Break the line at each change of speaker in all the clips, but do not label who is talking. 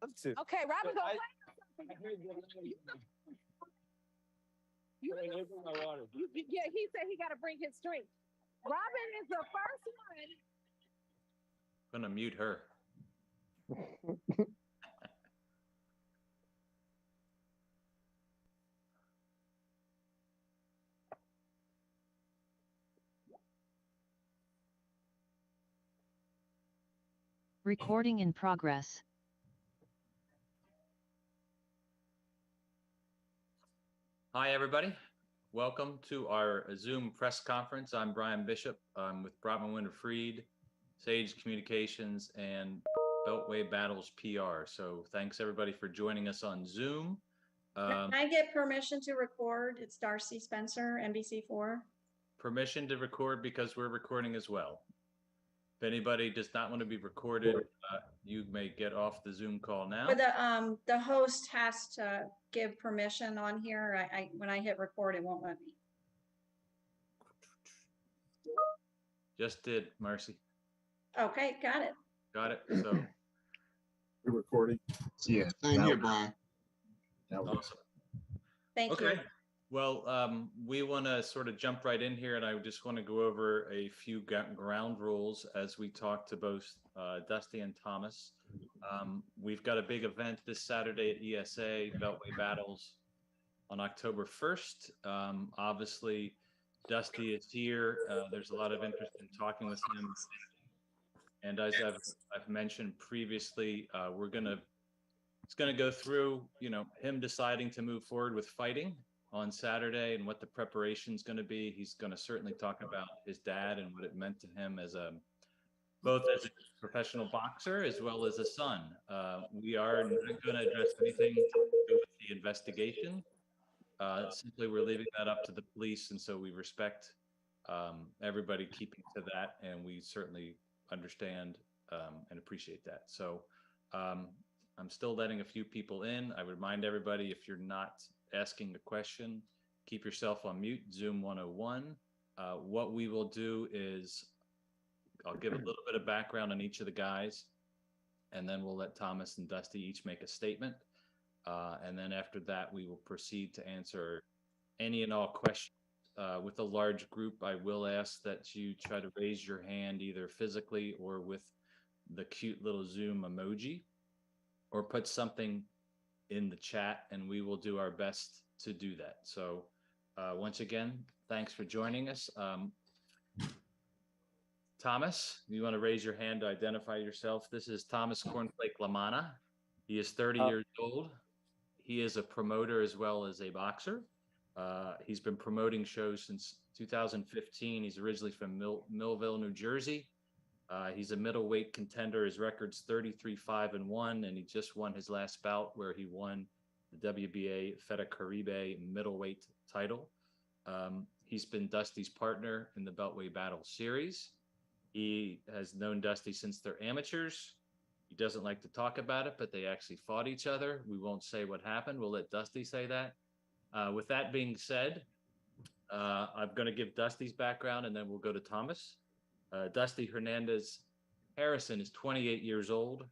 Okay, Robin, go play something. Yeah, he said he got to bring his drink. Robin is the first one.
I'm gonna mute her.
Recording in progress.
Hi, everybody. Welcome to our Zoom press conference. I'm Brian Bishop. I'm with Brotman Winter Freed, Sage Communications, and Beltway Battles PR. So thanks everybody for joining us on Zoom.
Can I get permission to record? It's Darcy Spencer, NBC4.
Permission to record because we're recording as well. If anybody does not want to be recorded, you may get off the Zoom call now.
But the host has to give permission on here. When I hit record, it won't let me.
Just did, Marcy.
Okay, got it.
Got it. So
we're recording.
Yeah, same here, Brian.
Awesome.
Thank you.
Well, we want to sort of jump right in here, and I just want to go over a few ground rules as we talk to both Dusty and Thomas. We've got a big event this Saturday at ESA, Beltway Battles, on October 1st. Obviously, Dusty is here. There's a lot of interest in talking with him. And as I've mentioned previously, it's gonna go through, him deciding to move forward with fighting on Saturday and what the preparation is going to be. He's going to certainly talk about his dad and what it meant to him as both as a professional boxer as well as a son. We are not going to address anything to do with the investigation. Simply, we're leaving that up to the police, and so we respect everybody keeping to that, and we certainly understand and appreciate that. So I'm still letting a few people in. I remind everybody, if you're not asking a question, keep yourself on mute. Zoom 101. What we will do is I'll give a little bit of background on each of the guys, and then we'll let Thomas and Dusty each make a statement. And then after that, we will proceed to answer any and all questions. With a large group, I will ask that you try to raise your hand either physically or with the cute little Zoom emoji, or put something in the chat, and we will do our best to do that. So once again, thanks for joining us. Thomas, you want to raise your hand to identify yourself? This is Thomas Cornflake Lamanna. He is 30 years old. He is a promoter as well as a boxer. He's been promoting shows since 2015. He's originally from Millville, New Jersey. He's a middleweight contender. His record's 33-5-1, and he just won his last bout where he won the WBA Feta Caribe middleweight title. He's been Dusty's partner in the Beltway Battle Series. He has known Dusty since they're amateurs. He doesn't like to talk about it, but they actually fought each other. We won't say what happened. We'll let Dusty say that. With that being said, I'm going to give Dusty's background, and then we'll go to Thomas. Dusty-Hernandez-Harrison is 28 years old.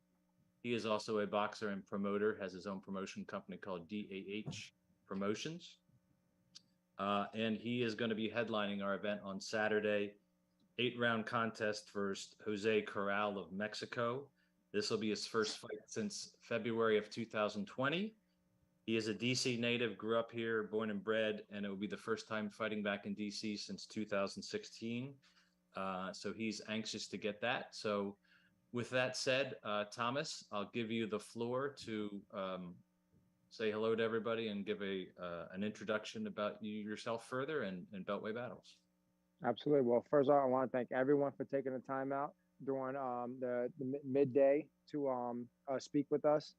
He is also a boxer and promoter, has his own promotion company called DAH Promotions. And he is going to be headlining our event on Saturday, 8-round contest versus Jose Corral of Mexico. This will be his first fight since February of 2020. He is a DC native, grew up here, born and bred, and it will be the first time fighting back in DC since 2016. So he's anxious to get that. So with that said, Thomas, I'll give you the floor to say hello to everybody and give an introduction about yourself further and Beltway Battles.
Absolutely. Well, first of all, I want to thank everyone for taking the time out during the midday to speak with us.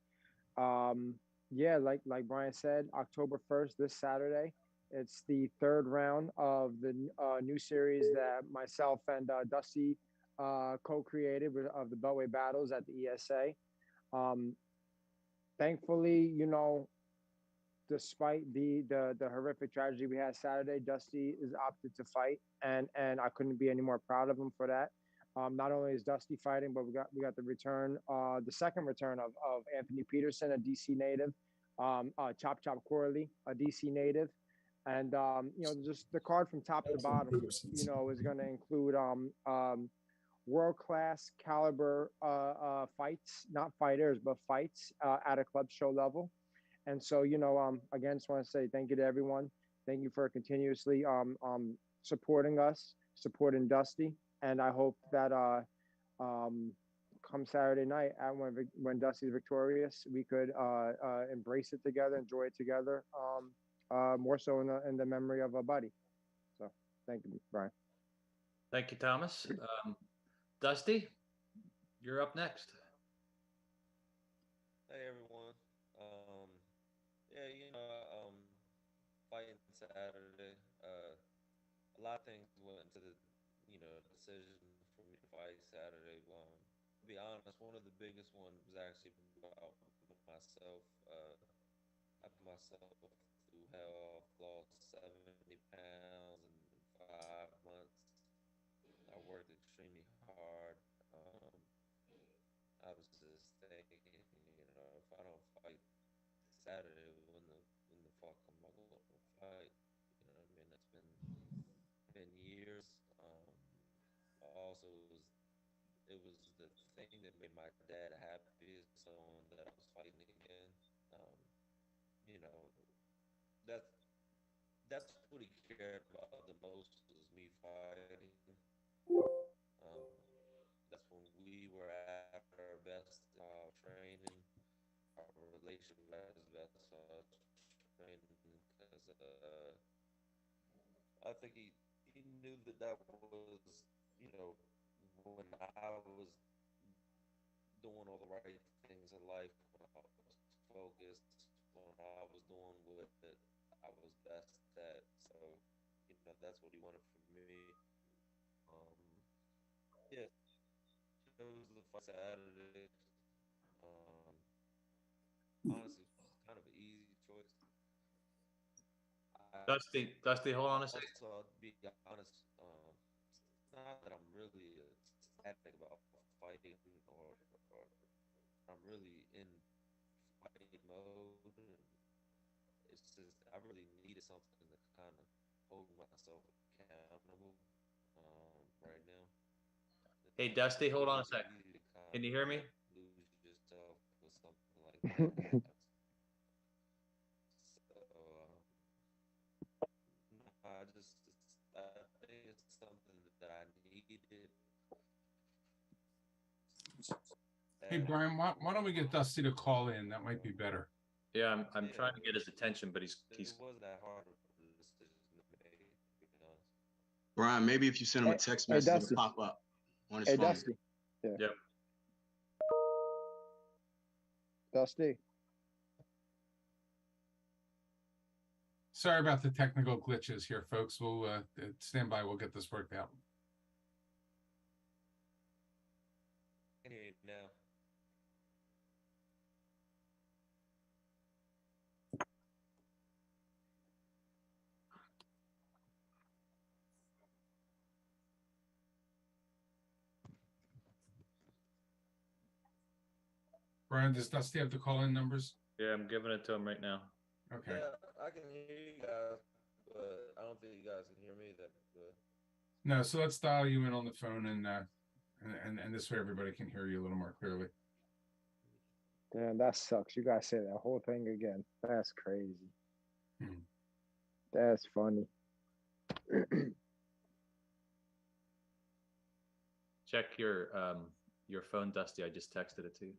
Yeah, like Brian said, October 1st, this Saturday, it's the third round of the new series that myself and Dusty co-created of the Beltway Battles at the ESA. Thankfully, despite the horrific tragedy we had Saturday, Dusty is opted to fight, and I couldn't be any more proud of him for that. Not only is Dusty fighting, but we got the return, the second return of Anthony Peterson, a DC native, Chop Chop Corley, a DC native, and just the card from top to bottom, is going to include world-class caliber fights, not fighters, but fights at a club show level. And so, again, just want to say thank you to everyone. Thank you for continuously supporting us, supporting Dusty. And I hope that come Saturday night, when Dusty's victorious, we could embrace it together, enjoy it together, more so in the memory of a buddy. So thank you, Brian.
Thank you, Thomas. Dusty, you're up next.
Hey everyone. Fighting Saturday. A lot of things went into the, decision for me to fight Saturday. To be honest, one of the biggest ones was actually about myself. I put myself through hell. I've lost 70 pounds in 5 months. I worked extremely hard. I was just thinking, if I don't fight Saturday, when the fuck am I going to fight? You know what I mean? It's been years. Also, it was the thing that made my dad happiest, someone that I was fighting again. That's what he cared about the most, was me fighting. That's when we were at our best training. Our relationship at its best training, because I think he knew that was, when I was doing all the right things in life, when I was focused, when I was doing what I was best at. So, that's what he wanted from me. Yeah, it was the fight Saturday. Honestly, it's kind of an easy choice.
Dusty, hold on a second.
Also, to be honest, it's not that I'm really ecstatic about fighting, or I'm really in fight mode. It's just I really needed something to kind of hold myself accountable right now.
Hey, Dusty, hold on a
It's
second.
easy to kind
Can you
of
hear me?
lose yourself with something like that. So, I think it's something that I needed.
Hey, Brian, why don't we get Dusty to call in? That might be better.
Yeah, I'm trying to get his attention, but he's
It wasn't that hard of a decision to make, to be honest.
Brian, maybe if you send him a text message,
Dusty.
it'll pop up on his
Hey,
phone.
Dusty. Yeah.
Yep.
Dusty.
Sorry about the technical glitches here, folks. We'll stand by. We'll get this worked out.
I can hear you now.
Brian, does Dusty have the call-in numbers?
Yeah, I'm giving it to him right now.
Okay.
Yeah, I can hear you guys, but I don't think you guys can hear me that good.
No, so let's dial you in on the phone, and this way everybody can hear you a little more clearly.
Damn, that sucks. You guys say that whole thing again. That's crazy. That's funny.
Check your phone, Dusty. I just texted it to you.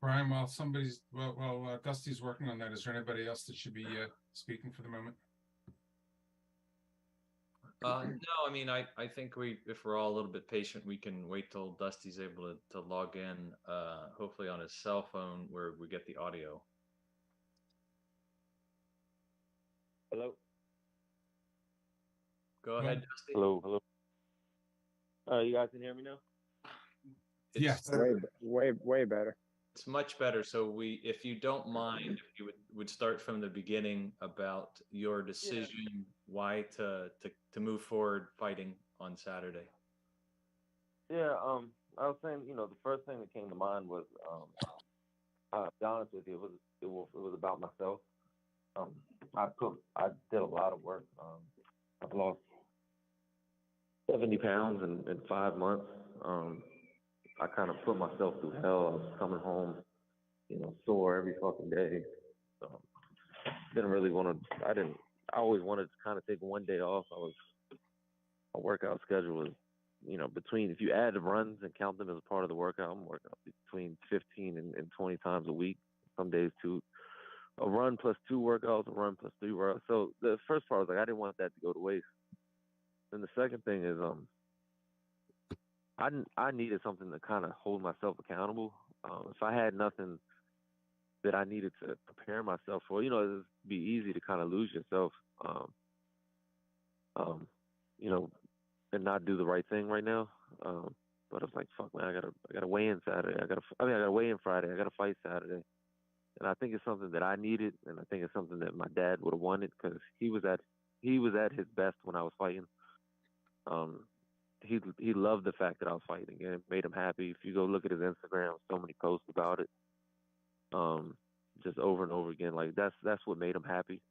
Brian, while Dusty's working on that, is there anybody else that should be speaking for the moment?
No, I mean, I think if we're all a little bit patient, we can wait till Dusty's able to log in, hopefully on his cell phone where we get the audio.
Hello?
Go ahead, Dusty.
Hello? You guys can hear me now?
Yes.
Way better.
It's much better. So if you don't mind, if you would start from the beginning about your decision, why to move forward fighting on Saturday.
Yeah, I was saying, the first thing that came to mind was, to be honest with you, it was about myself. I did a lot of work. I've lost 70 pounds in 5 months. I kind of put myself through hell. I was coming home, sore every fucking day. Didn't really want to. I always wanted to kind of take one day off. My workout schedule was, between, if you add the runs and count them as a part of the workout, I'm working out between 15 and 20 times a week. Some days a run plus 2 workouts, a run plus 3 workouts. So the first part was like, I didn't want that to go to waste. Then the second thing is, I needed something to kind of hold myself accountable. If I had nothing that I needed to prepare myself for, it'd be easy to kind of lose yourself, and not do the right thing right now. But I was like, fuck, man, I gotta weigh in Saturday. I gotta weigh in Friday. I gotta fight Saturday. And I think it's something that I needed, and I think it's something that my dad would have wanted because he was at his best when I was fighting. He loved the fact that I was fighting, and it made him happy. If you go look at his Instagram, so many posts about it, just over and over again. Like that's what made him happy,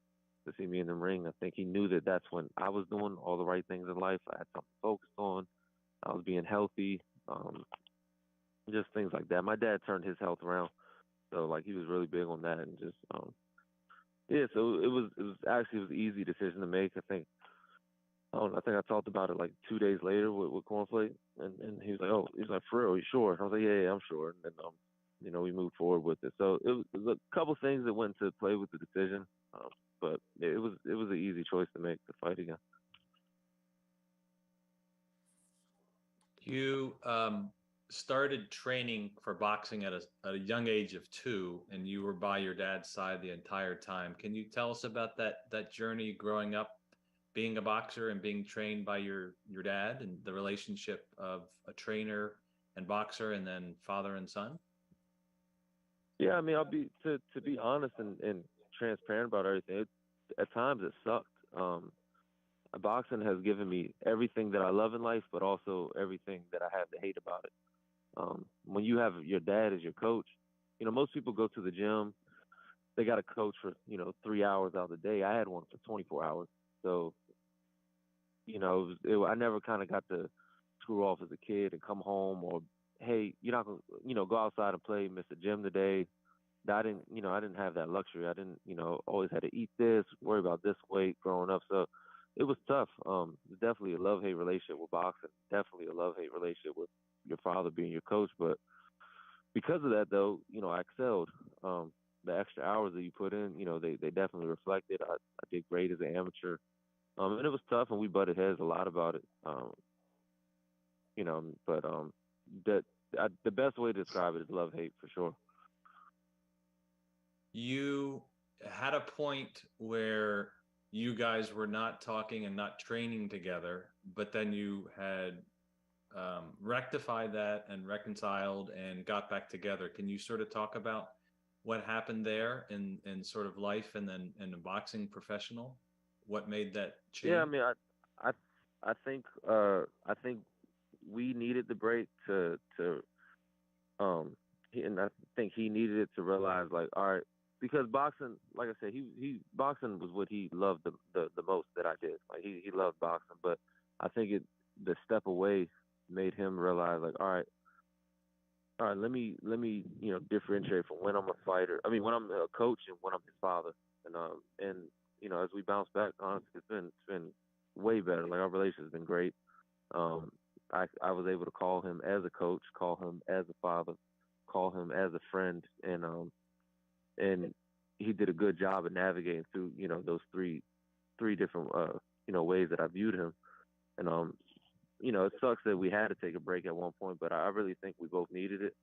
to see me in the ring. I think he knew that that's when I was doing all the right things in life. I had something to focus on. I was being healthy, just things like that. My dad turned his health around, so like he was really big on that, and just yeah. So it was actually an easy decision to make. I think I talked about it like 2 days later with Cornflake, and he was like, "Oh, he's like, for real, you sure?" I was like, "Yeah, I'm sure." And then we moved forward with it. So it was a couple things that went into play with the decision, but it was an easy choice to make, to fight again.
You started training for boxing at a young age of 2, and you were by your dad's side the entire time. Can you tell us about that journey growing up, being a boxer and being trained by your dad, and the relationship of a trainer and boxer, and then father and son?
Yeah, I mean, to be honest and transparent about everything. At times it sucked. Boxing has given me everything that I love in life, but also everything that I have to hate about it. When you have your dad as your coach, most people go to the gym, they got a coach for 3 hours out of the day. I had one for 24 hours. So, I never kind of got to screw off as a kid and come home, or, hey, you're not gonna, go outside and play, miss the gym today. I didn't have that luxury. I didn't, always had to eat this, worry about this weight growing up. So it was tough. Definitely a love-hate relationship with boxing. Definitely a love-hate relationship with your father being your coach. But because of that, though, I excelled. The extra hours that you put in, they definitely reflected. I did great as an amateur. And it was tough, and we butted heads a lot about it. But the best way to describe it is love-hate for sure.
You had a point where you guys were not talking and not training together, but then you had rectified that and reconciled and got back together. Can you sort of talk about what happened there in sort of life and then in the boxing professional? What made that change?
Yeah, I mean, I think we needed the break and I think he needed it to realize, like, all right, because boxing, like I said, boxing was what he loved the most that I did. Like he loved boxing, but I think the step away made him realize, like, all right, let me differentiate from when I'm a fighter. I mean, when I'm a coach and when I'm his father, and as we bounce back, honestly, it's been way better. Like our relationship has been great. I was able to call him as a coach, call him as a father, call him as a friend, and he did a good job of navigating through those three different ways that I viewed him.
And it sucks that we had to take a break at one point, but I really think we both needed it.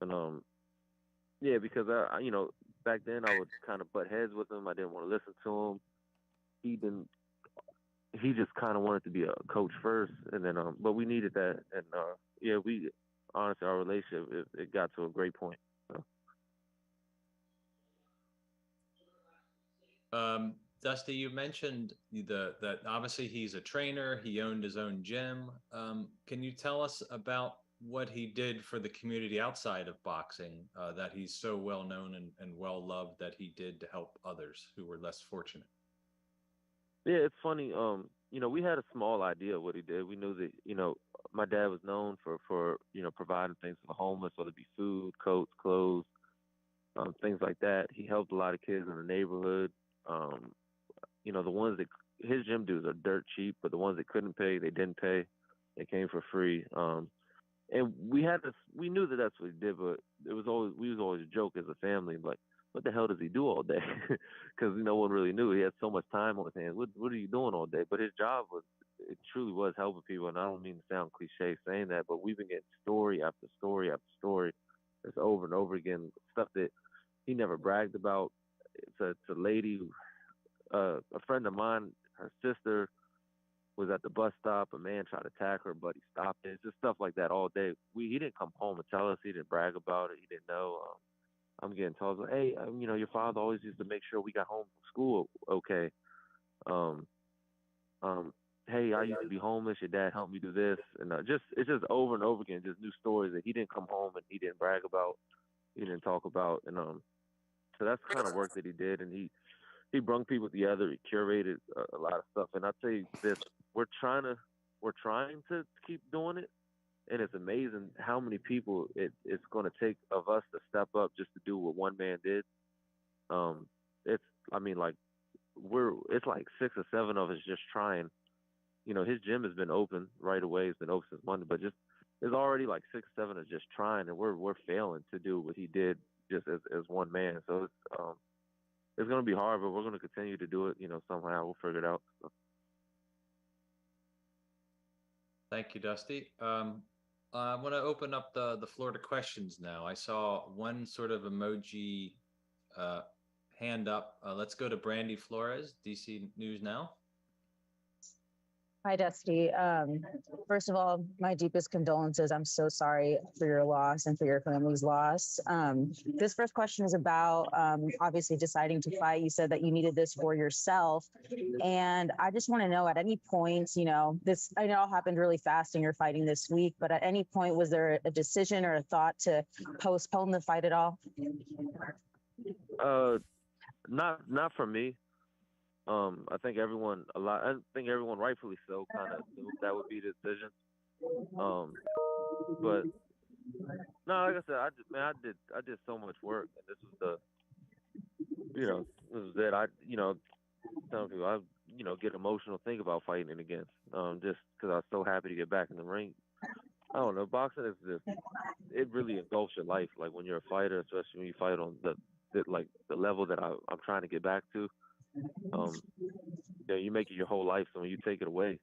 And yeah, because back then I would kind of butt heads with him. I didn't want to listen to him. He didn't. He just kind of wanted to be a coach first, and then but we needed that, and yeah, we honestly our relationship it got to a great point. So.
Dusty, you mentioned that obviously he's a trainer. He owned his own gym. Can you tell us about what he did for the community outside of boxing that he's so well known and well loved that he did to help others who were less fortunate?
Yeah, it's funny. We had a small idea of what he did. We knew that, my dad was known for providing things for the homeless, whether it be food, coats, clothes, things like that. He helped a lot of kids in the neighborhood. The ones that his gym dues are dirt cheap, but the ones that couldn't pay, they didn't pay. They came for free. And we knew that that's what he did, but we was always a joke as a family, like, what the hell does he do all day? Because no one really knew. He had so much time on his hands. What are you doing all day? But his job it truly was helping people. And I don't mean to sound cliche saying that, but we've been getting story after story after story. It's over and over again, stuff that he never bragged about. It's a lady, a friend of mine, her sister was at the bus stop. A man tried to attack her, but he stopped it. It's just stuff like that all day. He didn't come home and tell us. He didn't brag about it. He didn't know. I'm getting told, hey, your father always used to make sure we got home from school okay. Hey, I used to be homeless. Your dad helped me do this, and it's just over and over again, just new stories that he didn't come home and he didn't brag about, he didn't talk about, and so that's the kind of work that he did, and he brung people together. He curated a lot of stuff, and I'll tell you this: we're trying to keep doing it. And it's amazing how many people it's going to take of us to step up just to do what one man did. It's like 6 or 7 of us just trying. His gym has been open right away. It's been open since Monday, but there's already like 6 or 7 are just trying, and we're failing to do what he did just as one man. So it's going to be hard, but we're going to continue to do it. Somehow we'll figure it out. So.
Thank you, Dusty. I want to open up the floor to questions now. I saw one sort of emoji hand up. Let's go to Brandy Flores, DC News Now.
Hi, Dusty. First of all, my deepest condolences. I'm so sorry for your loss and for your family's loss. This first question is about obviously deciding to fight. You said that you needed this for yourself. And I just want to know at any point, I know it all happened really fast and you're fighting this week, but at any point, was there a decision or a thought to postpone the fight at all?
Not for me. I think everyone rightfully so kind of knew that would be the decision. But no, like I said, I did so much work, and this was this was it. Telling people I get emotional, think about fighting again, just because I was so happy to get back in the ring. I don't know, boxing is it really engulfs your life. Like when you're a fighter, especially when you fight on the level that I'm trying to get back to. You make it your whole life, so when you take it away,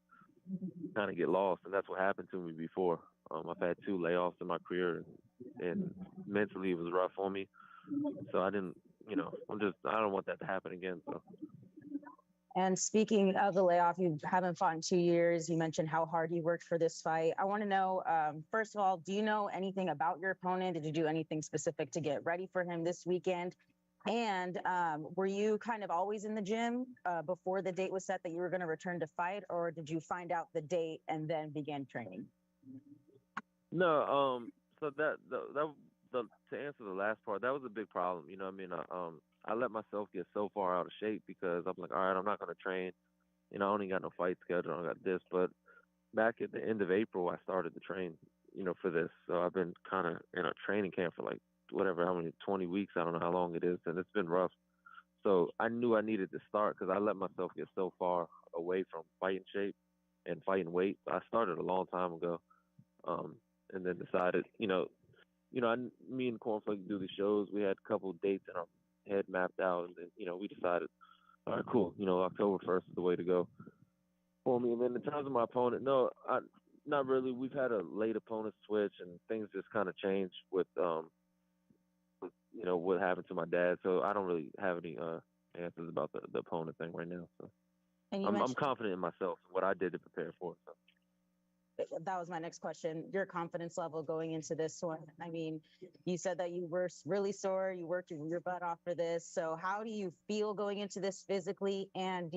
you kind of get lost, and that's what happened to me before. I've had 2 layoffs in my career, and mentally it was rough on me. So I didn't, I don't want that to happen again. So.
And speaking of the layoff, you haven't fought in 2 years. You mentioned how hard you worked for this fight. I want to know, first of all, do you know anything about your opponent? Did you do anything specific to get ready for him this weekend? And were you kind of always in the gym before the date was set that you were going to return to fight, or did you find out the date and then begin training?
No, so that to answer the last part, that was a big problem. I let myself get so far out of shape because I'm like, all right, I'm not going to train. I only got no fight schedule. I don't got this. But back at the end of April, I started to train, for this. So I've been kind of in a training camp for like how many 20 weeks. I don't know how long it is. And it's been rough. So I knew I needed to start because I let myself get so far away from fighting shape and fighting weight. I started a long time ago. And then decided, me and Cornflake do the shows. We had a couple of dates in our head mapped out, and then, we decided, all right, cool. October 1st is the way to go. for me. And then in terms of my opponent, no, not really. We've had a late opponent switch, and things just kind of changed with what happened to my dad. So I don't really have any answers about the opponent thing right now. So
And you
I'm
mentioned
confident in myself and what I did to prepare for it. So.
that was my next question. Your confidence level going into this one. I mean, you said that you were really sore. You worked your butt off for this. So how do you feel going into this physically? And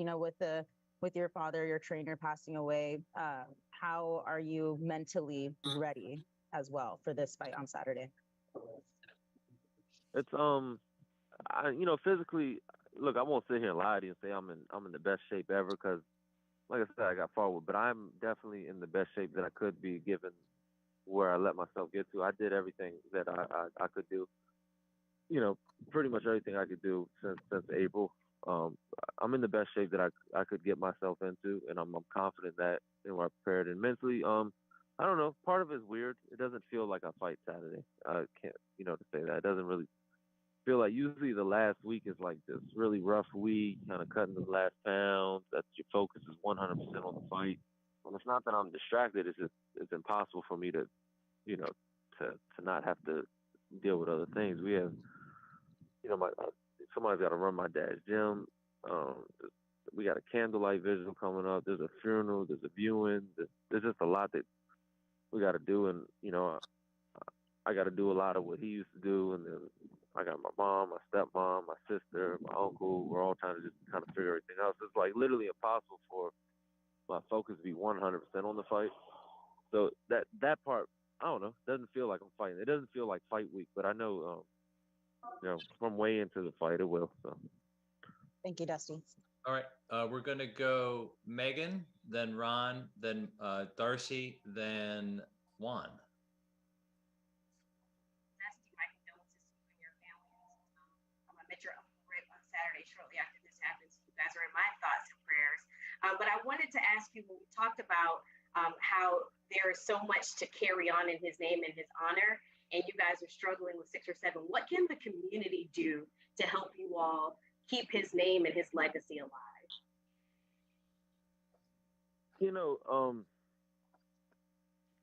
with your father, your trainer passing away, how are you mentally ready as well for this fight on Saturday?
It's physically. Look, I won't sit here and lie to you and say I'm in the best shape ever, because, like I said, I got forward, but I'm definitely in the best shape that I could be given where I let myself get to. I did everything that I could do. Pretty much everything I could do since April. I'm in the best shape that I could get myself into, and I'm confident that I prepared. And mentally, I don't know. Part of it is weird. It doesn't feel like I fight Saturday. I can't, to say that. It doesn't really feel like, usually the last week is like this really rough week, kind of cutting the last pound. That your focus is 100% on the fight. And it's not that I'm distracted. It's impossible for me to not have to deal with other things. We have, somebody's got to run my dad's gym. We got a candlelight vigil coming up. There's a funeral. There's a viewing. There's just a lot that we got to do, and I got to do a lot of what he used to do, and then I got my mom, my stepmom, my sister, my uncle. We're all trying to just kind of figure everything out. So it's like literally impossible for my focus to be 100% on the fight. So that part, I don't know, doesn't feel like I'm fighting. It doesn't feel like fight week, but I know, from way into the fight, it will. So.
Thank you, Dusty.
All right, we're going to go Megan, then Ron, then Darcy, then Juan.
Dusty, my condolences to you and your families. I met your uncle Rick on Saturday shortly after this happened. So you guys are in my thoughts and prayers. But I wanted to ask you, when we talked about how there is so much to carry on in his name and his honor, and you guys are struggling with 6 or 7, what can the community do to help you all keep his name and his legacy alive?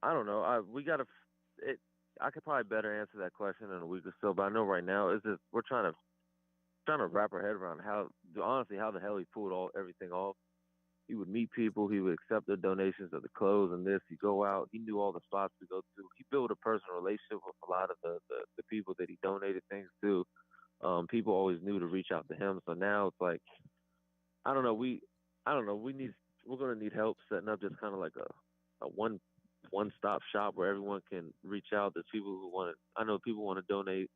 I don't know. I could probably better answer that question in a week or so, but I know right now is just we're trying to wrap our head around how the hell he pulled everything off. He would meet people, he would accept their donations of the clothes and this. He'd go out, he knew all the spots to go to. He built a personal relationship with a lot of the people that he donated things to. People always knew to reach out to him. So now it's like, I don't know. We're gonna need help setting up just kind of like a one-stop shop where everyone can reach out. There's people who want to. I know people want to donate,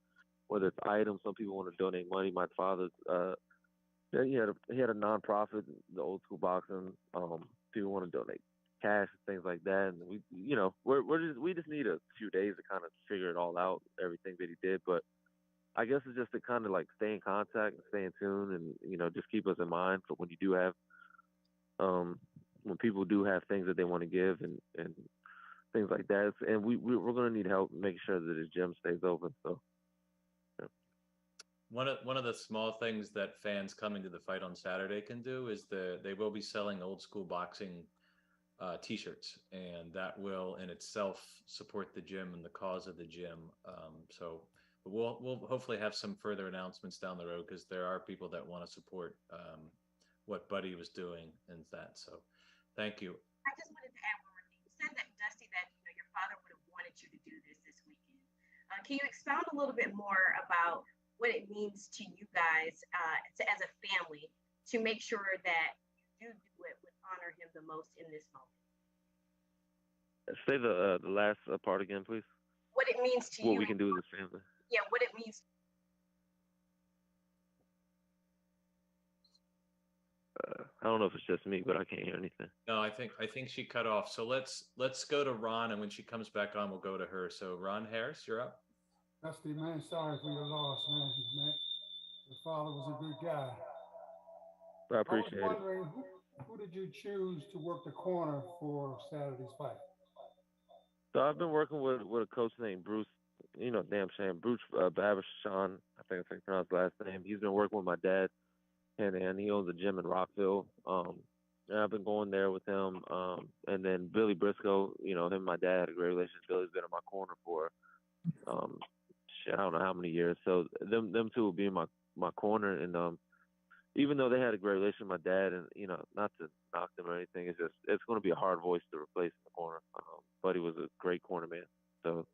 whether it's items. Some people want to donate money. My father, he had a nonprofit, the Old School Boxing. People want to donate cash and things like that. And we just need a few days to kind of figure it all out, everything that he did. But I guess it's just to kind of like stay in contact and stay in tune, and just keep us in mind for when you do have, when people do have things that they want to give and things like that. And we're going to need help making sure that his gym stays open. So. Yeah.
One of the small things that fans coming to the fight on Saturday can do is they will be selling Old School Boxing T-shirts, and that will in itself support the gym and the cause of the gym. So we'll hopefully have some further announcements down the road, because there are people that want to support what Buddy was doing and that. So thank you.
I just wanted to add one more thing. You said that, Dusty, that your father would have wanted you to do this weekend. Can you expound a little bit more about what it means to you guys as a family to make sure that you do it would honor him the most in this moment?
Say the last part again, please.
What it means to
what
you.
We can do as a family.
Yeah, what it means.
I don't know if it's just me, but I can't hear anything.
No, I think she cut off. So let's go to Ron, and when she comes back on, we'll go to her. So Ron Harris, you're up.
Dusty, man, sorry for your loss, man. Your father was a good guy.
I appreciate
I was wondering, who did you choose to work the corner for Saturday's fight?
So I've been working with a coach named Bruce, damn shame, Bruce Babashan, I think that's how you pronounce his last name. He's been working with my dad, and he owns a gym in Rockville. and I've been going there with him. And then Billy Briscoe, him and my dad had a great relationship. Billy's been in my corner for I don't know how many years. So them two will be in my corner. And even though they had a great relationship with my dad, and not to knock them or anything, it's going to be a hard voice to replace in the corner. Buddy was a great corner man. So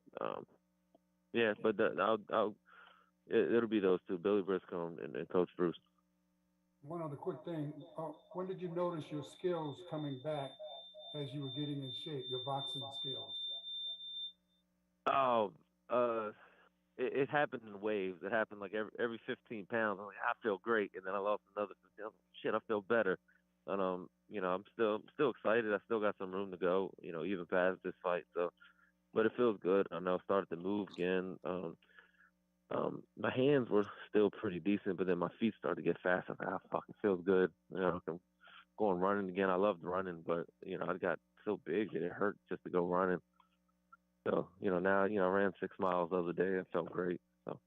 yeah, but it'll be those two, Billy Briscoe and Coach Bruce.
One other quick thing. When did you notice your skills coming back as you were getting in shape, your boxing skills?
Oh, it happened in waves. It happened like every 15 pounds. I'm like, I feel great, and then I lost another 15. I'm like, shit, I feel better. And I'm still excited. I still got some room to go. Even past this fight. So, but it feels good. I know I started to move again. My hands were still pretty decent, but then my feet started to get fast. I was like, fucking feels good. I'm going running again. I loved running, but I got so big that it hurt just to go running. So, now, I ran 6 miles the other day. It felt great. So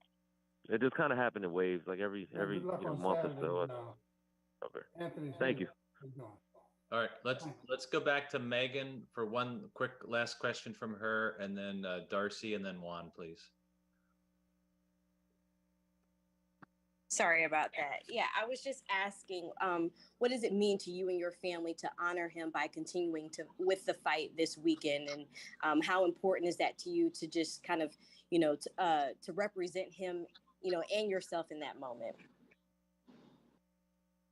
it just kind of happened in waves, like every month or so.
Anthony's
Thank
here.
you.
All right, let's go back to Megan for one quick last question from her, and then Darcy, and then Juan, please.
Sorry about that. Yeah, I was just asking, what does it mean to you and your family to honor him by continuing with the fight this weekend, and how important is that to you to just kind of, to represent him, and yourself in that moment?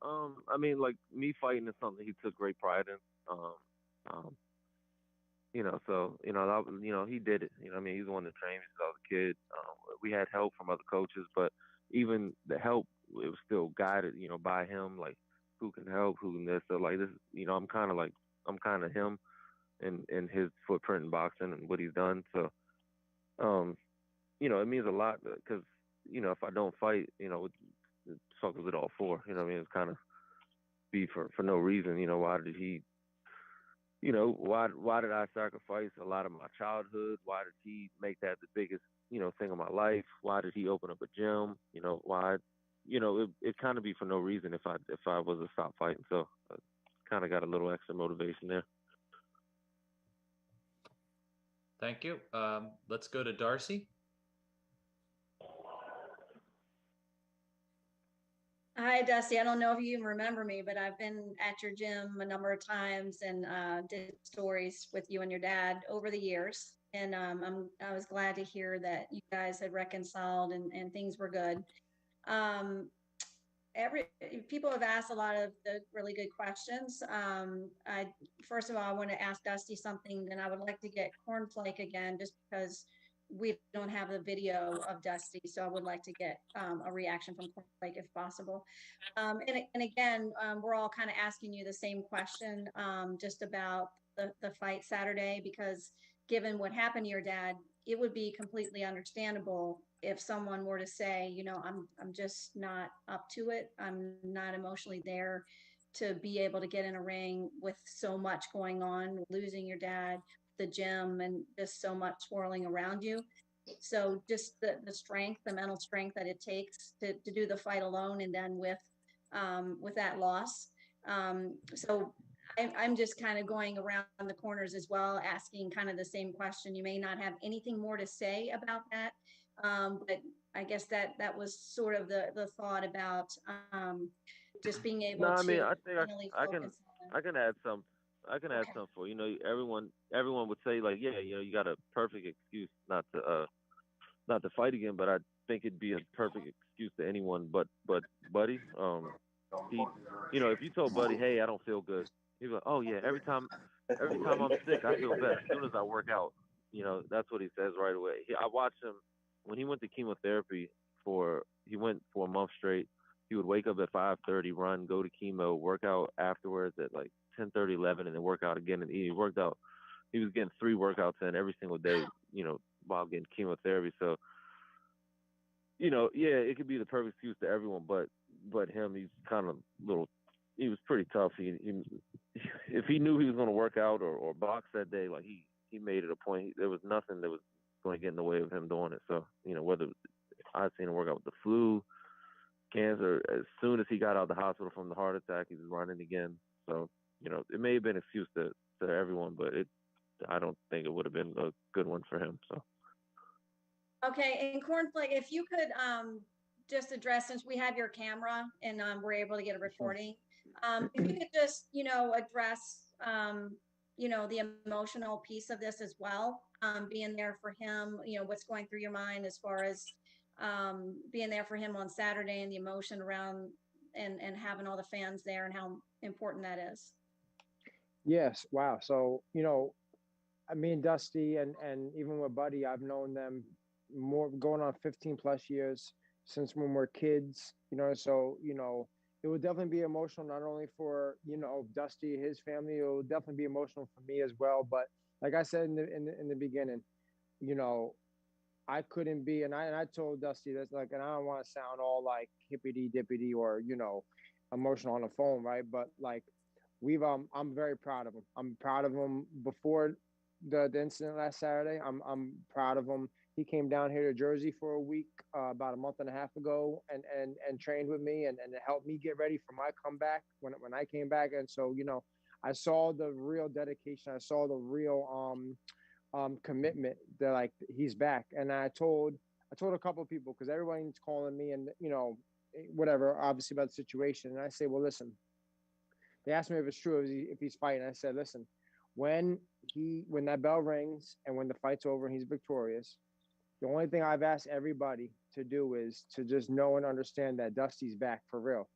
I mean, like, me fighting is something he took great pride in. So he did it. I mean, he's the one that trained me since I was a kid. We had help from other coaches, but even the help, it was still guided, by him, like who can help, who can this. So like this, I'm kind of him and his footprint in boxing and what he's done. So, it means a lot because, if I don't fight, what the fuck was it all for? I mean, it's kind of be for no reason. Why did he, why did I sacrifice a lot of my childhood? Why did he make that the biggest, thing of my life? Why did he open up a gym? Why, it kind of be for no reason if I was to stop fighting. So I kind of got a little extra motivation there.
Thank you. Let's go to Darcy.
Hi, Dusty. I don't know if you even remember me, but I've been at your gym a number of times and did stories with you and your dad over the years. And I was glad to hear that you guys had reconciled and things were good. People have asked a lot of the really good questions. First of all, I want to ask Dusty something, and I would like to get Cornflake again, just because we don't have the video of Dusty, so I would like to get a reaction from Cornflake if possible. And again, we're all kind of asking you the same question, just about the fight Saturday, because given what happened to your dad, it would be completely understandable if someone were to say, I'm just not up to it. I'm not emotionally there to be able to get in a ring with so much going on, losing your dad, the gym, and just so much swirling around you. So just the strength, the mental strength that it takes to do the fight alone, and then with that loss. So I'm just kind of going around the corners as well, asking kind of the same question. You may not have anything more to say about that, but I guess that was sort of the thought about just being able to.
I mean, I think I can add some. I can add
Okay.
some for everyone would say like, yeah, you got a perfect excuse not to fight again, but I think it'd be a perfect excuse to anyone but Buddy. He, if you told Buddy, hey, I don't feel good, he'd be like, oh yeah, every time I'm sick, I feel better as soon as I work out. That's what he says right away. I watched him when he went to chemotherapy he went for a month straight. He would wake up at 5:30, run, go to chemo, work out afterwards at like 10:30, 11, and then work out again and eat. He worked out. He was getting 3 workouts in every single day, while getting chemotherapy. So, yeah, it could be the perfect excuse to everyone, but him, he's kind of he was pretty tough. He if he knew he was going to work out or box that day, like he made it a point. There was nothing that was going to get in the way of him doing it. So, whether I'd seen him work out with the flu, cancer, as soon as he got out of the hospital from the heart attack, he was running again. So, it may have been an excuse to everyone, but I don't think it would have been a good one for him. So.
Okay, and Cornflake, if you could just address, since we have your camera and we're able to get a recording, if you could just, address, the emotional piece of this as well, being there for him, what's going through your mind as far as being there for him on Saturday and the emotion around and having all the fans there and how important that is.
Yes. Wow. So, me and Dusty and even with Buddy, I've known them more going on 15 plus years since when we're kids, so, it would definitely be emotional, not only for, Dusty, his family, it would definitely be emotional for me as well. But like I said in the beginning, I couldn't be, and I told Dusty this, like, and I don't want to sound all like hippity dippity or, emotional on the phone. Right. But like, I'm very proud of him. I'm proud of him before the incident last Saturday. I'm proud of him. He came down here to Jersey for a week about a month and a half ago and trained with me and helped me get ready for my comeback when I came back. And so, I saw the real dedication. I saw the real commitment that, like, he's back. And I told a couple of people, because everyone's calling me and, whatever, obviously about the situation. And I say, well, listen, they asked me if it's true, if he's fighting. I said, listen, when that bell rings and when the fight's over and he's victorious, the only thing I've asked everybody to do is to just know and understand that Dusty's back for real.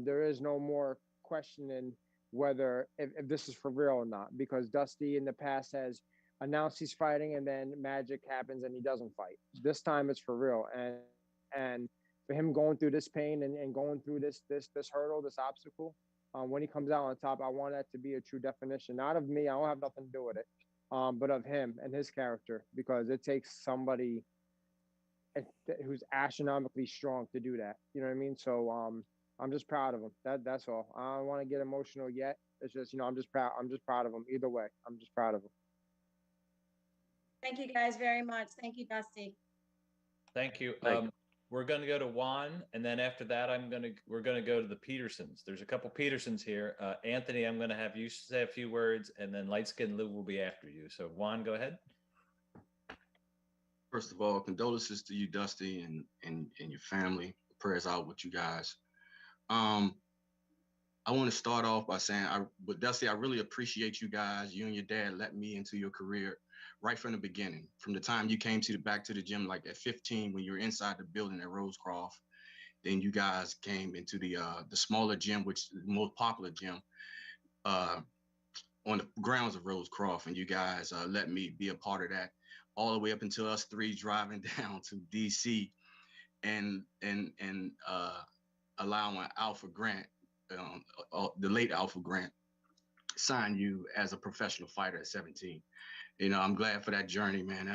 There is no more questioning whether if this is for real or not, because Dusty in the past has announced he's fighting and then magic happens and he doesn't fight. This time it's for real. And for him going through this pain and going through this hurdle, this obstacle, when he comes out on top, I want that to be a true definition, not of me. I don't have nothing to do with it. But of him and his character, because it takes somebody who's astronomically strong to do that. You know what I mean? So I'm just proud of him. That's all. I don't want to get emotional yet. It's just, I'm just proud. I'm just proud of him. Either way, I'm just proud of him.
Thank you guys very much. Thank you, Dusty.
Thank you. We're going to go to Juan, and then after that, we're going to go to the Petersons. There's a couple Petersons here. Anthony, I'm going to have you say a few words, and then Light Skin Lou will be after you. So Juan, go ahead.
First of all, condolences to you, Dusty, and your family. Prayers out with you guys. I want to start off by saying, but Dusty, I really appreciate you guys. You and your dad let me into your career right from the beginning, from the time you came back to the gym, like at 15, when you were inside the building at Rosecroft. Then you guys came into the smaller gym, which is the most popular gym on the grounds of Rosecroft, and you guys let me be a part of that all the way up until us three driving down to DC and allowing Alpha Grant, the late Alpha Grant, sign you as a professional fighter at 17. I'm glad for that journey, man.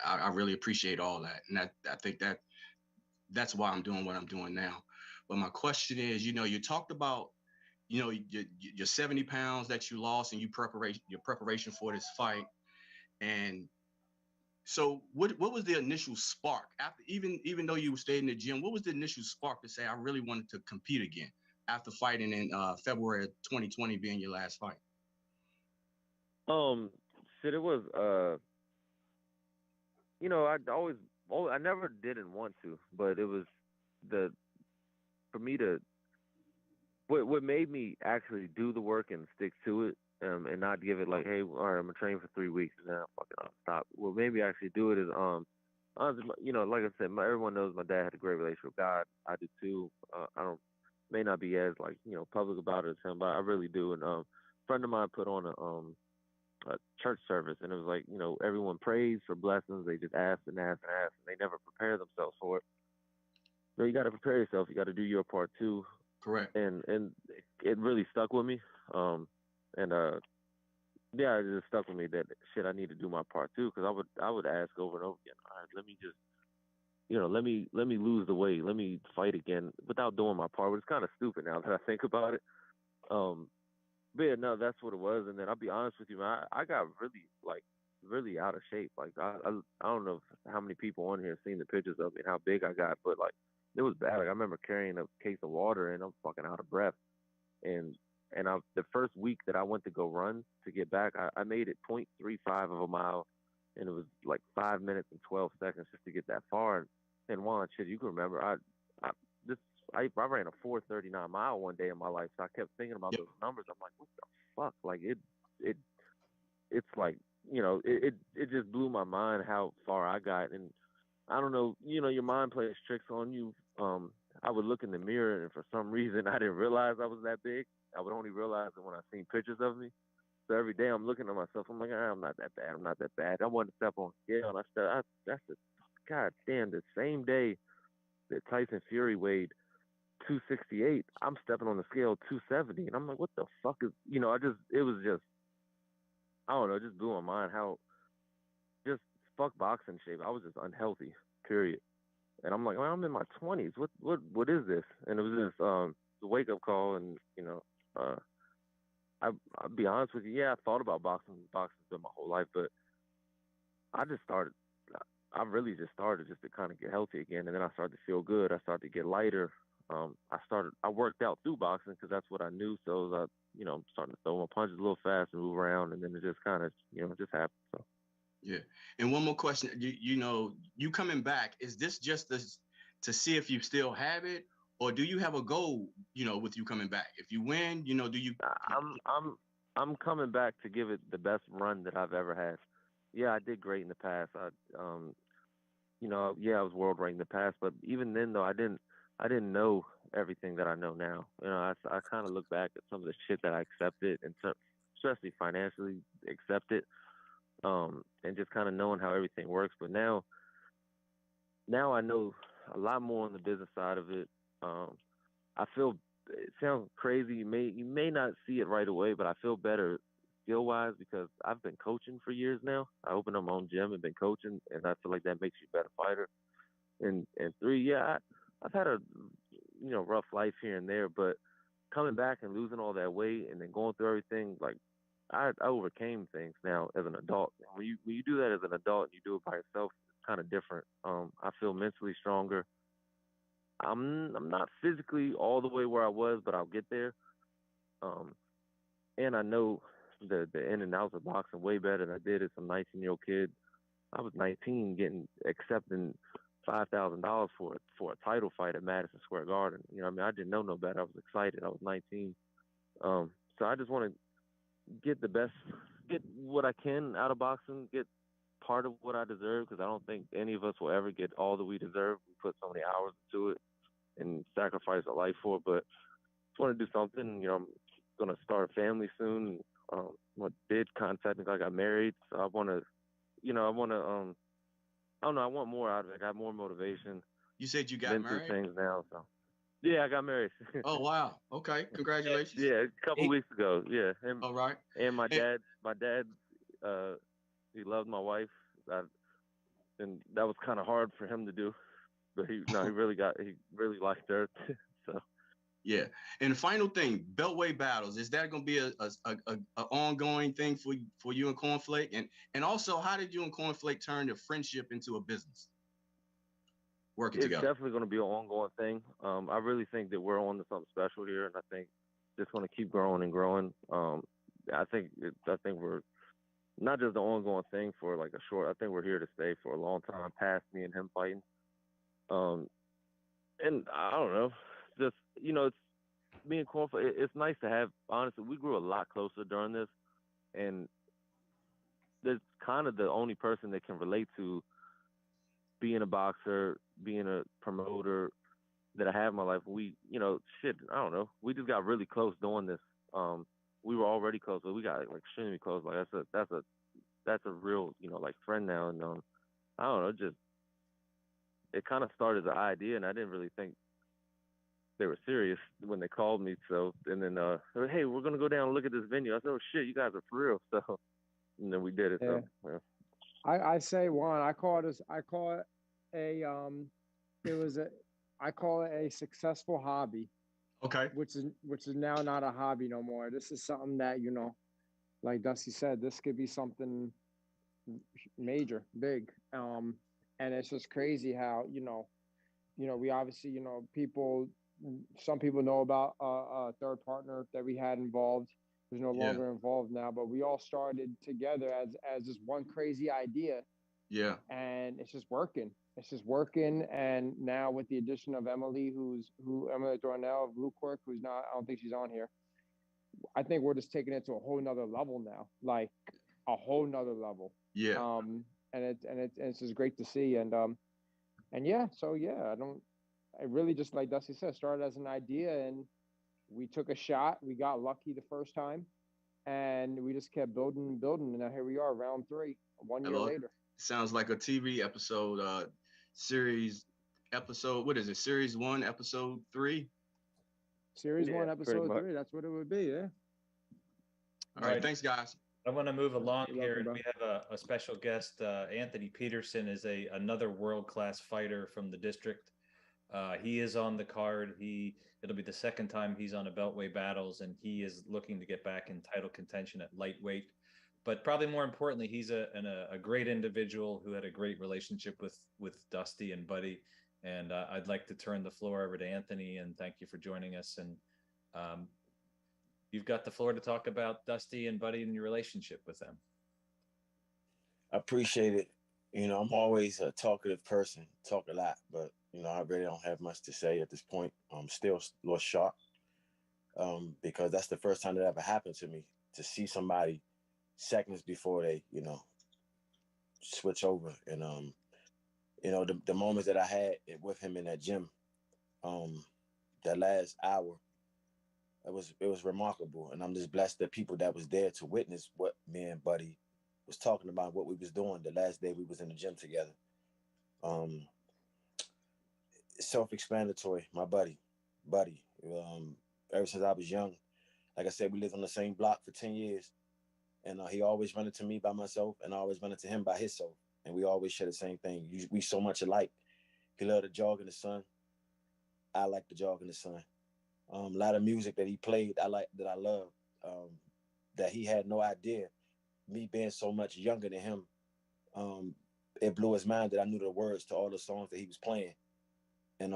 I really appreciate all that. And I think that's why I'm doing what I'm doing now. But my question is, you talked about, your 70 pounds that you lost and your preparation for this fight. And so what was the initial spark after, even though you stayed in the gym, what was the initial spark to say, I really wanted to compete again after fighting in February of 2020 being your last fight?
Shit, it was, I never didn't want to, but it was for me to, what made me actually do the work and stick to it, and not give it like, hey, all right, I'm gonna train for 3 weeks and then I'll stop. What made me actually do it is, honestly, like I said, everyone knows my dad had a great relationship with God. I do too. I may not be as public about it as him, but I really do. And a friend of mine put on a church service, and it was like, everyone prays for blessings. They just ask and ask and ask, and they never prepare themselves for it. So you got to prepare yourself. You got to do your part too.
Correct.
And it really stuck with me. Yeah, it just stuck with me that shit, I need to do my part too, because I would ask over and over again, all right, let me just, let me lose the weight, let me fight again without doing my part. But it's kind of stupid now that I think about it. But yeah, no, that's what it was. And then I'll be honest with you, man, I got really out of shape. Like I don't know how many people on here have seen the pictures of me and how big I got, but like it was bad. Like I remember carrying a case of water and I'm fucking out of breath. And And the first week that I went to go run to get back, I made it 0.35 of a mile, and it was like 5 minutes and 12 seconds just to get that far. And Juan, shit, you can remember, I ran a 4:39 mile one day in my life, so I kept thinking about those numbers. I'm like, what the fuck? Like it's like, it just blew my mind how far I got. And I don't know, your mind plays tricks on you. I would look in the mirror, and for some reason I didn't realize I was that big. I would only realize it when I seen pictures of me. So every day I'm looking at myself, I'm like, I'm not that bad. I'm not that bad. I wanted to step on the scale, and that's the god damn, the same day that Tyson Fury weighed 268, I'm stepping on the scale 270, and I'm like, what the fuck is, it was just, I don't know, it just blew my mind how just fuck boxing shape. I was just unhealthy, period. And I'm like, well, I'm in my 20s. What is this? And it was just the wake up call, and I'll be honest with you, yeah, I thought about boxing been my whole life, but I really just started just to kind of get healthy again, and then I started to feel good. I started to get lighter. I worked out through boxing because that's what I knew. So I, starting to throw my punches a little fast and move around, and then it just kind of, just happened. So.
Yeah. And one more question, you coming back, is this just to see if you still have it, or do you have a goal, with you coming back? If you win, do you?
I'm coming back to give it the best run that I've ever had. Yeah, I did great in the past. I was world ranked in the past, but even then though, I didn't know everything that I know now. I kind of look back at some of the shit that I accepted, and especially financially accepted, and just kind of knowing how everything works. But now I know a lot more on the business side of it. I feel, it sounds crazy. You may not see it right away, but I feel better skill wise because I've been coaching for years now. I opened up my own gym and been coaching, and I feel like that makes you a better fighter. And three, I've had a rough life here and there, but coming back and losing all that weight and then going through everything, like I overcame things now as an adult. When you do that as an adult and you do it by yourself, it's kind of different. I feel mentally stronger. I'm not physically all the way where I was, but I'll get there. And I know the in and outs of boxing way better than I did as a 19-year-old kid. I was 19 accepting $5,000 for a title fight at Madison Square Garden. I didn't know no better. I was excited. I was 19. So I just want to get what I can out of boxing, get part of what I deserve, because I don't think any of us will ever get all that we deserve. We put so many hours into it and sacrifice our life for it, but just want to do something. I'm going to start a family soon. I did contact me. I got married, so I want to, I don't know. I want more out of it. I got more motivation.
You said you got married?
Through things now, so. Yeah, I got married.
Oh, wow. Okay. Congratulations.
Yeah, a couple weeks ago. Yeah. And,
all right.
And my dad, he loved my wife. And that was kind of hard for him to do, but he really liked her. So.
Yeah. And the final thing, Beltway battles, is that going to be a ongoing thing for you and Cornflake? And also, how did you and Cornflake turn your friendship into a business? Working together.
It's definitely going to be an ongoing thing. I really think that we're on to something special here, and I think it's going to keep growing and growing. I think we're not just an ongoing thing for like a short. I think we're here to stay for a long time past me and him fighting. And I don't know, just it's me and Cornflake. It's nice to have. Honestly, we grew a lot closer during this, and there's kind of the only person that can relate to being a boxer, being a promoter that I have in my life. We, I don't know. We just got really close doing this. We were already close, but we got like extremely close. Like that's a real, like friend now. And I don't know, it kind of started the idea, and I didn't really think they were serious when they called me. So, and then they were, hey, we're gonna go down and look at this venue. I said, oh shit, you guys are for real. So, and then we did it. Yeah. So, yeah.
I say one. I call it a successful hobby.
Okay.
Which is now not a hobby no more. This is something that, like Dusty said, this could be something major, big. And it's just crazy how, we obviously, people some people know about a third partner that we had involved, who's no
Yeah.
longer involved now, but we all started together as this one crazy idea,
Yeah.
and it's just working. It's just working. And now with the addition of Emily, Emily Dornell of Blue Quirk, who's not, I don't think she's on here. I think we're just taking it to a whole nother level now, like a whole nother level.
Yeah.
And it's just great to see. And yeah, so yeah, I really, just like Dusty said, started as an idea, and we took a shot. We got lucky the first time, and we just kept building and building. And now here we are, round 3, 1 year
Hello.
later.
Sounds like a TV episode, series episode. What is it? Series 1, episode 3.
Series
Yeah,
1,
pretty
episode
much.
3. That's what it would be. Yeah.
All right. Thanks, guys.
I want to move along
You're
here.
welcome,
We have a special guest. Anthony Peterson is another world-class fighter from the district. He is on the card. It'll be the second time he's on a Beltway Battles, and he is looking to get back in title contention at lightweight. But probably more importantly, he's a great individual who had a great relationship with Dusty and Buddy. And I'd like to turn the floor over to Anthony, and thank you for joining us. And you've got the floor to talk about Dusty and Buddy and your relationship with them.
I appreciate it. You know, I'm always a talkative person, talk a lot, but you know, I really don't have much to say at this point. I'm still a little shocked because that's the first time that ever happened to me, to see somebody seconds before they, you know, switch over. And you know, the moments that I had with him in that gym, that last hour, it was remarkable. And I'm just blessed that people that was there to witness what me and Buddy was talking about, what we was doing the last day we was in the gym together. Self-explanatory, my buddy. Ever since I was young, like I said, we lived on the same block for 10 years. And he always run into me by myself, and I always run into him by himself. And we always share the same thing. We so much alike. He loved to jog in the sun. I like to jog in the sun. A lot of music that he played, I love, that he had no idea. Me being so much younger than him, it blew his mind that I knew the words to all the songs that he was playing. And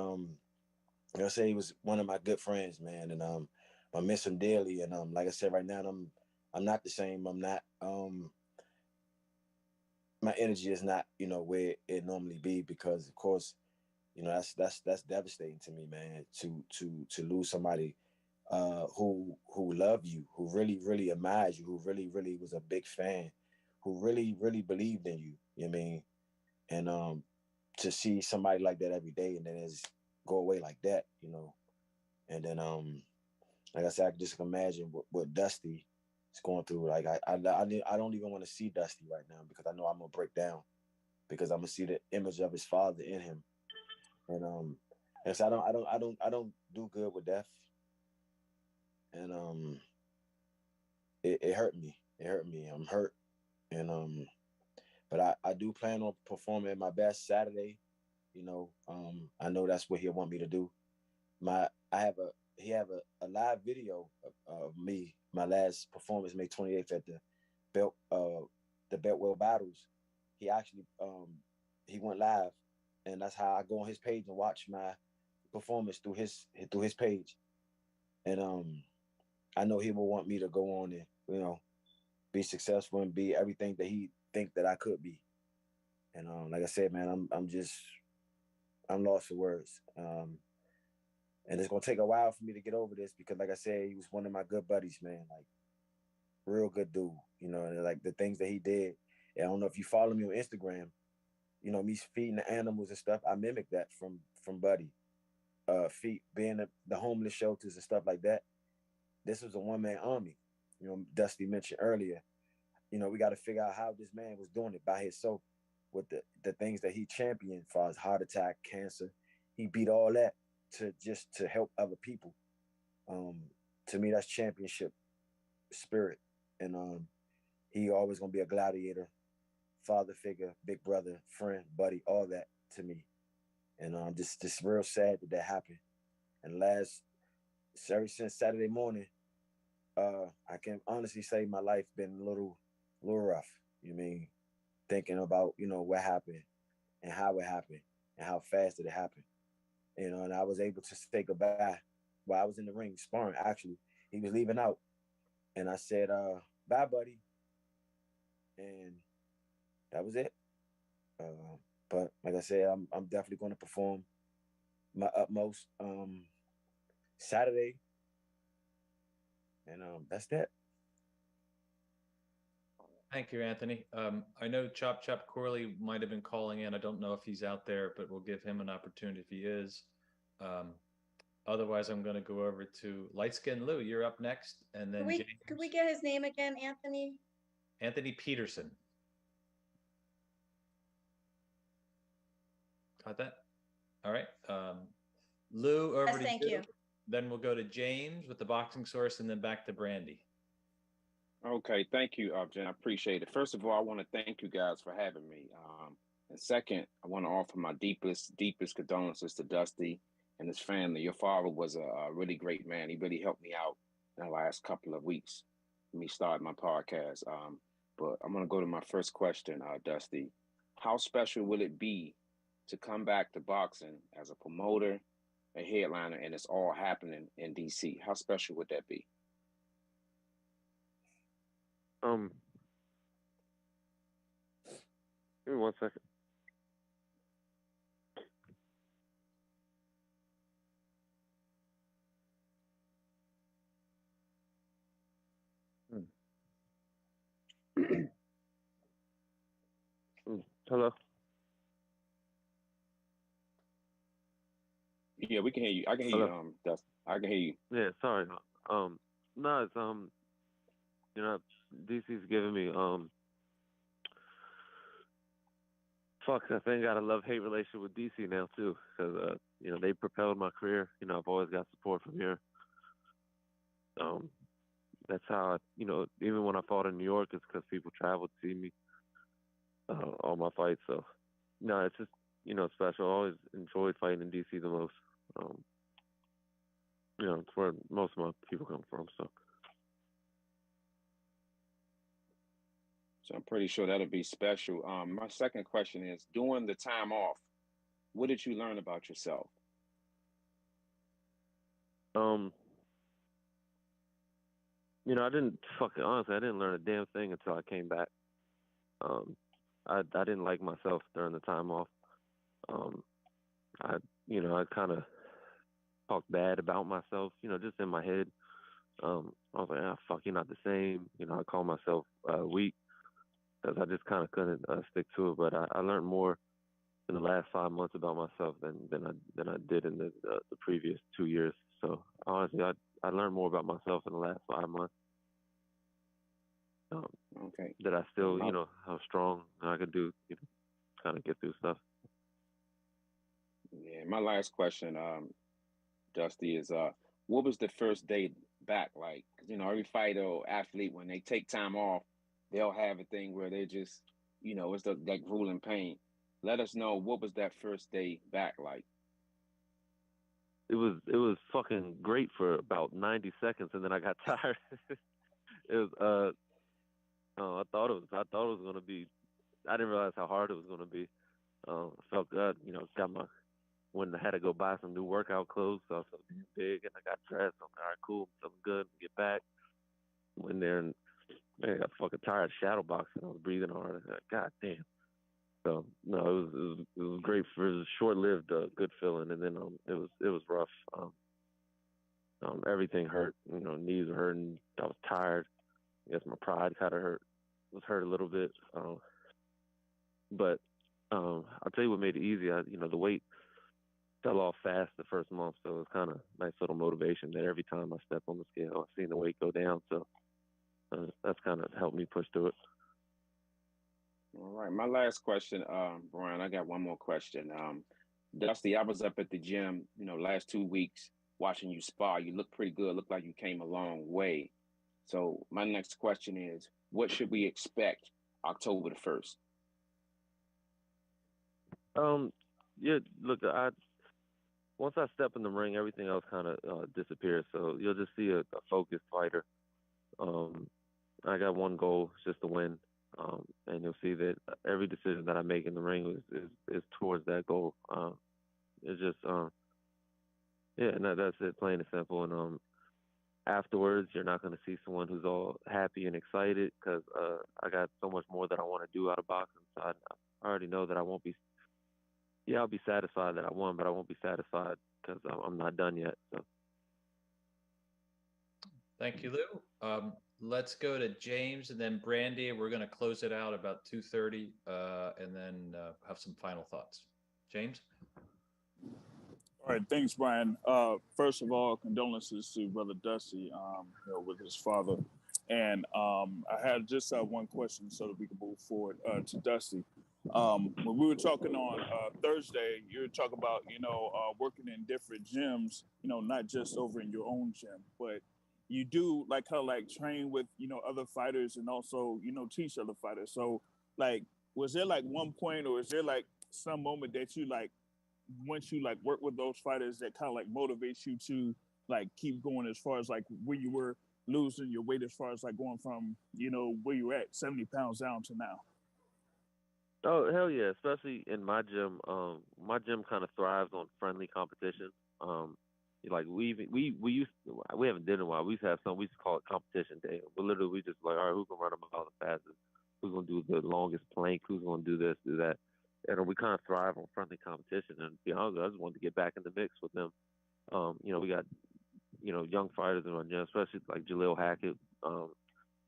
like I say, he was one of my good friends, man. And I miss him dearly. And like I said, right now I'm not the same. I'm not my energy is not, you know, where it normally be, because of course, you know, that's devastating to me, man, to lose somebody who loved you, who really admires you, who really was a big fan, who really believed in you. You know what I mean? And to see somebody like that every day and then just go away like that, you know. And then like I said, I can just imagine what Dusty is going through. Like I don't even want to see Dusty right now, because I know I'm gonna break down, because I'm gonna see the image of his father in him. And so I don't do good with death. And it hurt me. It hurt me. I'm hurt. And but I do plan on performing at my best Saturday. You know, I know that's what he'll want me to do. He have a live video of me, my last performance, May 28th at the Beltway Battles. He actually he went live, and that's how I go on his page and watch my performance through his page. And I know he will want me to go on and, you know, be successful and be everything that he think that I could be. And like I said, man, I'm lost for words. And it's gonna take a while for me to get over this, because like I said, he was one of my good buddies, man. Like, real good dude. You know, and like the things that he did. And I don't know if you follow me on Instagram, you know, me feeding the animals and stuff. I mimic that from Buddy. Being the homeless shelters and stuff like that. This was a one-man army. You know, Dusty mentioned earlier. You know, we got to figure out how this man was doing it by himself, with the things that he championed, as far as heart attack, cancer. He beat all that to help other people. To me, that's championship spirit. And he always gonna be a gladiator, father figure, big brother, friend, buddy, all that to me. And just real sad that happened. And ever since Saturday morning, I can honestly say my life been a little rough. You know what I mean? Thinking about, you know, what happened and how it happened and how fast did it happen. you know, and I was able to say goodbye while I was in the ring sparring. Actually, he was leaving out, and I said, "Bye, buddy," and that was it. But like I said, I'm definitely going to perform my utmost Saturday, and that's that.
Thank you, Anthony. I know Chop Chop Corley might have been calling in. I don't know if he's out there, but we'll give him an opportunity if he is. Otherwise, I'm going to go over to Light Skin Lou. You're up next, and then
Could we get his name again, Anthony?
Anthony Peterson. Got that? All right. Lou, over to
thank you.
Then we'll go to James with the boxing source, and then back to Brandy.
Okay, thank you, Jen. I appreciate it. First of all, I want to thank you guys for having me. And second, I want to offer my deepest condolences to Dusty and his family. Your father was a really great man. He really helped me out in the last couple of weeks. Me start my podcast. But I'm going to go to my first question, Dusty. How special will it be to come back to boxing as a promoter, a headliner, and it's all happening in DC? How special would that be?
Give me 1 second. Hello.
Yeah, we can hear you. I can hear you, Dustin. I can hear you.
Yeah, sorry. No, it's you know, DC's giving me fuck. I think I got a love-hate relationship with DC now too, because you know, they propelled my career. You know, I've always got support from here. That's how I, you know, even when I fought in New York, it's because people traveled to see me, all my fights. So, no, it's just, you know, special. I always enjoyed fighting in DC the most. You know, it's where most of my people come from. So
I'm pretty sure that'll be special. My second question is, during the time off, what did you learn about yourself?
You know, honestly, I didn't learn a damn thing until I came back. I didn't like myself during the time off. I kind of talked bad about myself, you know, just in my head. I was like, fuck, you're not the same. You know, I call myself weak because I just kind of couldn't stick to it. But I learned more in the last 5 months about myself than I did in the previous 2 years. So honestly, I learned more about myself in the last 5 months.
Okay.
That I still, you know, how strong I could do, you know, kind of get through stuff.
Yeah, my last question, Dusty, is what was the first day back like? 'Cause, you know, every fighter or athlete, when they take time off, they'll have a thing where they just, you know, it's that grueling pain. Let us know, what was that first day back like?
It was fucking great for about 90 seconds, and then I got tired. It was I thought it was gonna be. I didn't realize how hard it was gonna be. I felt good, you know. When I had to go buy some new workout clothes, so I felt big, and I got dressed. I'm like, all right, cool, I'm feeling good. Get back. Went there and man, I got fucking tired shadow boxing. I was breathing hard. Like, God damn. So no, it was great. It was a short-lived good feeling, and then it was rough. Everything hurt. You know, knees were hurting. I was tired. I guess my pride kind of was hurt a little bit. But I'll tell you what made it easy. You know, the weight fell off fast the first month, so it was kind of nice little motivation that every time I step on the scale, I seen the weight go down. So that's kind of helped me push through it.
All right, my last question, Brian. I got one more question. Dusty, I was up at the gym, you know, last 2 weeks watching you spar. You look pretty good. Look like you came a long way. So my next question is, what should we expect October the 1st?
Yeah, look, once I step in the ring, everything else kind of disappears. So you'll just see a focused fighter. I got one goal, it's just to win. And you'll see that every decision that I make in the ring is towards that goal. It's just Yeah, and that's it, plain and simple. And afterwards, you're not going to see someone who's all happy and excited because I got so much more that I want to do out of boxing. So I already know that I won't be. Yeah, I'll be satisfied that I won, but I won't be satisfied because I'm not done yet. So.
Thank you, Lou. Let's go to James and then Brandy. We're going to close it out about 2:30 and then have some final thoughts. James?
All right, thanks, Brian. First of all, condolences to Brother Dusty, with his father. And I had just one question so that we can move forward to Dusty. When we were talking on Thursday, you were talking about, working in different gyms, not just over in your own gym, but you do kind of train with, other fighters and also, teach other fighters. So was there one point or is there some moment that you once you work with those fighters that kind of motivates you to keep going as far as where you were losing your weight as far as going from, where you were at 70 pounds down to now?
Oh, hell yeah, especially in my gym. My gym kind of thrives on friendly competition. We haven't did in a while. We used to have we used to call it competition day. But literally we just all right, who can run a mile the fastest? Who's gonna do the longest plank? Who's gonna do this, do that? And we kind of thrive on friendly competition. And to be honest, I just wanted to get back in the mix with them. We got young fighters in our gym, especially like Jaleel Hackett.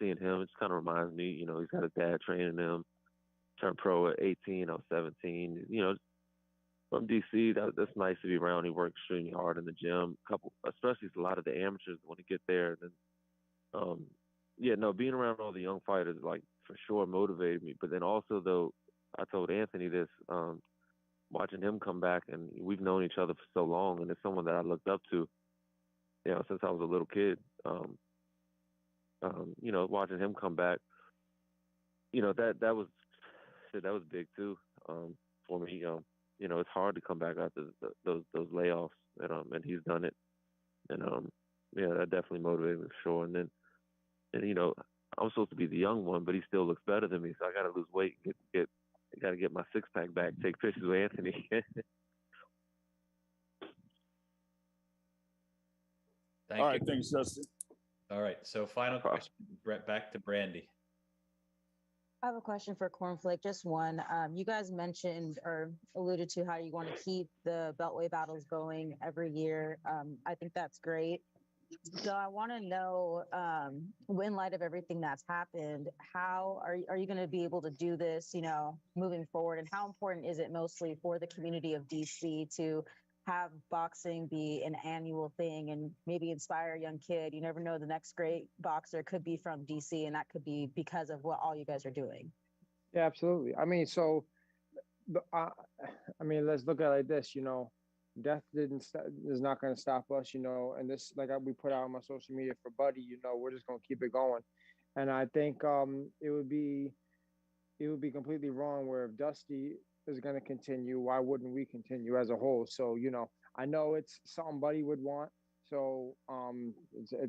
Seeing him, it just kind of reminds me. He's got a dad training him. Turned pro at 18. I was 17. From DC, that's nice to be around. He worked extremely hard in the gym. Especially a lot of the amateurs want to get there. And then, being around all the young fighters, for sure motivated me. But then also, though, I told Anthony this, watching him come back, and we've known each other for so long, and it's someone that I looked up to, since I was a little kid. Watching him come back, that was big too, for me. It's hard to come back after those layoffs, and he's done it, and that definitely motivated me for sure. And I'm supposed to be the young one, but he still looks better than me, so I got to lose weight, got to get my six pack back, take pictures with Anthony.
All right, thanks, Dustin. All right, so final question, back to Brandy.
I have a question for Cornflake, just one. You guys mentioned or alluded to how you want to keep the Beltway battles going every year. I think that's great. So I want to know, in light of everything that's happened, how are you going to be able to do this, moving forward? And how important is it mostly for the community of DC to have boxing be an annual thing and maybe inspire a young kid? You never know, the next great boxer could be from DC, and that could be because of what all you guys are doing.
Yeah, absolutely. I mean, so, let's look at it like this, death is not going to stop us, and this, we put out on my social media for Buddy, we're just going to keep it going. And I think it would be completely wrong where if Dusty is going to continue, why wouldn't we continue as a whole? So, I know it's something Buddy would want. So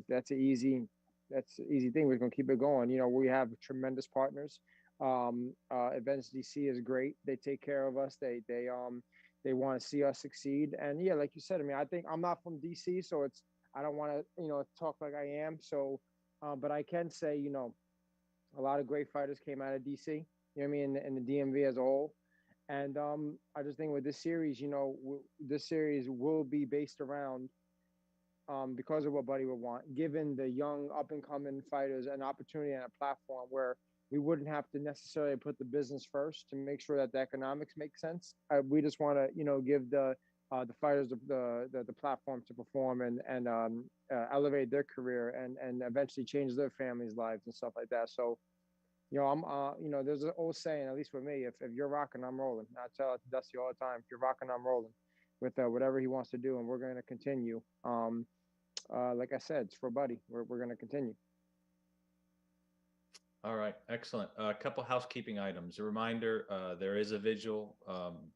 that's an easy thing. We're going to keep it going. We have tremendous partners. Events DC is great. They take care of us. They want to see us succeed. And yeah, like you said, I think I'm not from DC, so I don't want to, talk like I am. So, but I can say, a lot of great fighters came out of DC, and the DMV as a whole. And I just think with this series, this series will be based around, because of what Buddy would want, giving the young up and coming fighters an opportunity and a platform where we wouldn't have to necessarily put the business first to make sure that the economics make sense. We just want to, give the fighters the platform to perform and elevate their career and eventually change their families' lives and stuff like that. So, I'm there's an old saying, at least with me, if you're rocking, I'm rolling. I tell it to Dusty all the time, if you're rocking, I'm rolling with whatever he wants to do, and we're going to continue. Like I said, it's for Buddy. We're going to continue.
All right, excellent. A couple housekeeping items. A reminder, there is a vigil.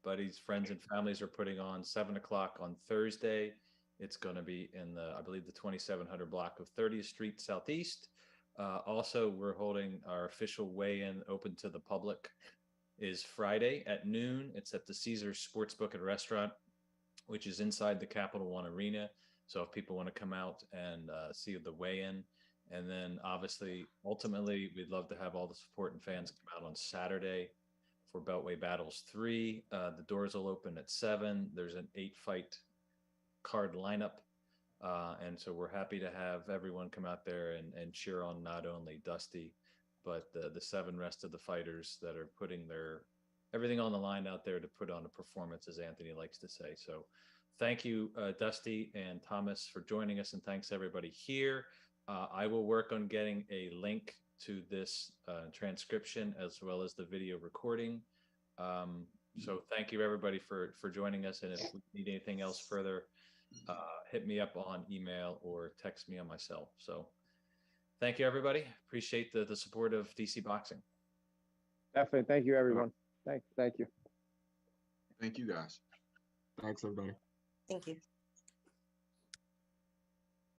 Buddy's friends and families are putting on 7 o'clock on Thursday. It's going to be in I believe the 2700 block of 30th Street Southeast. Also, we're holding our official weigh-in open to the public is Friday at noon. It's at the Caesars Sportsbook and Restaurant which is inside the Capital One Arena. So if people want to come out and see the weigh-in, and then obviously, ultimately, we'd love to have all the support and fans come out on Saturday for Beltway Battles 3. The doors will open at 7. There's an 8-fight card lineup. And so we're happy to have everyone come out there and cheer on not only Dusty, but the 7 rest of the fighters that are putting everything on the line out there to put on a performance, as Anthony likes to say. So thank you, Dusty and Thomas, for joining us, and thanks everybody here. I will work on getting a link to this transcription as well as the video recording. So thank you everybody for joining us. And if we need anything else further, hit me up on email or text me on my cell. So thank you everybody. Appreciate the support of DC Boxing.
Definitely. Thank you, everyone. Thank you.
Thank you guys.
Thanks, everybody.
Thank you.